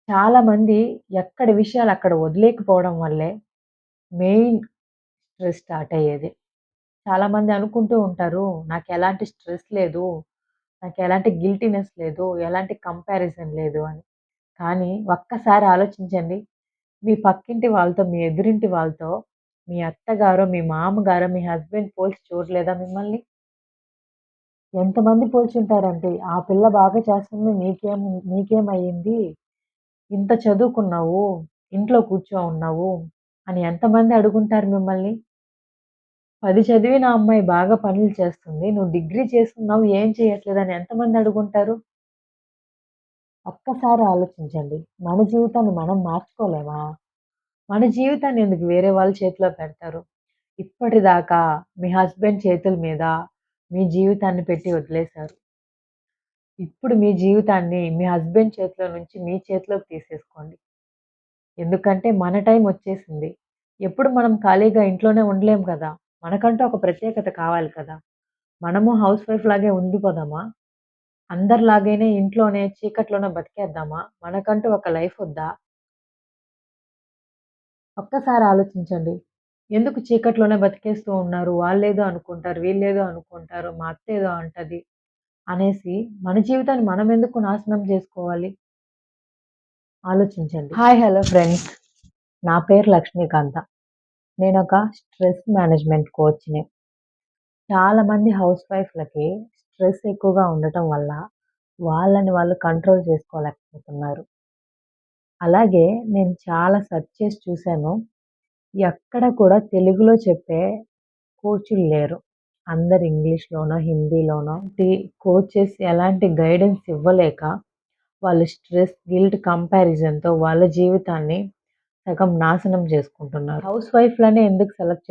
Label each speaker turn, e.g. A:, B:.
A: చాలామంది ఎక్కడి విషయాలు అక్కడ వదిలేయకపోవడం వల్లే మెయిన్ స్ట్రెస్ స్టార్ట్ అయ్యేది. చాలామంది అనుకుంటూ ఉంటారు, నాకెలాంటి స్ట్రెస్ లేదు, నాకెలాంటి గిల్టీనెస్ లేదు, ఎలాంటి కంపారిజన్ లేదు అని. కానీ ఒక్కసారి ఆలోచించండి. మీ పక్కింటి వాళ్ళతో, మీ ఎదురింటి వాళ్ళతో, మీ అత్తగారో, మీ మామగారో, మీ హస్బెండ్ పోల్చి చూడలేదా మిమ్మల్ని? ఎంతమంది పోల్చుంటారంటే, "ఆ పిల్ల బాగా చేస్తుంది నీకేమయ్యింది? ఇంత చదువుకున్నావు, ఇంట్లో కూర్చో ఉన్నావు" అని ఎంతమంది అడుగుంటారు మిమ్మల్ని? 10 చదివిన అమ్మాయి బాగా పనులు చేస్తుంది. నువ్వు డిగ్రీ చేసుకున్నావు ఏం చేయట్లేదని ఎంతమంది అడుగుంటారు? ఒక్కసారి ఆలోచించండి. మన జీవితాన్ని మనం మార్చుకోలేమా? మన జీవితాన్ని ఎందుకు వేరే వాళ్ళ చేతిలో పెడతారు? ఇప్పటిదాకా మీ హస్బెండ్ చేతుల మీద మీ జీవితాన్ని పెట్టి వదిలేశారు. ఇప్పుడు మీ జీవితాన్ని మీ హస్బెండ్ చేతిలో నుంచి మీ చేతిలోకి తీసేసుకోండి. ఎందుకంటే మన టైం వచ్చేసింది. ఎప్పుడు మనం ఖాళీగా ఇంట్లోనే ఉండలేం కదా! మనకంటూ ఒక ప్రత్యేకత కావాలి కదా! మనము హౌస్ వైఫ్ లాగే ఉండిపోదామా? అందరిలాగానే ఇంట్లోనే చీకట్లోనే బతికేద్దామా? మనకంటూ ఒక లైఫ్ వద్దా? ఒక్కసారి ఆలోచించండి. ఎందుకు చీకట్లోనే బతికేస్తూ ఉన్నారు? వాళ్ళేదో అనుకుంటారు, వీళ్ళేదో అనుకుంటారు, మా అత్తేదో అంటది అనేసి మన జీవితాన్ని మనమెందుకు నాశనం జేసుకోవాలి? ఆలోచించండి. హాయ్! Hello friends. నా పేరు లక్ష్మీకాంత. నేనొక స్ట్రెస్ మేనేజ్‌మెంట్ కోచ్‌ని. చాలామంది హౌస్ వైఫ్‌లకి స్ట్రెస్ ఎక్కువగా ఉండటం వల్ల వాళ్ళని వాళ్ళు కంట్రోల్ చేసుకోలేకపోతున్నారు. అలాగే నేను చాలా సెర్చ్ చేసి చూసాను. ఎక్కడ కూడా తెలుగులో చెప్పే కోచులు లేరు. అందరూ ఇంగ్లీష్‌లోనో, హిందీలోనో కోచెస్ ఎలాంటి గైడెన్స్ ఇవ్వలేక వాళ్ళు స్ట్రెస్, గిల్ట్ కంపారిజన్‌తో వాళ్ళ జీవితాన్ని సగం నాశనం చేసుకుంటున్నారు. హౌస్ వైఫ్‌లనే ఎందుకు సెలెక్ట్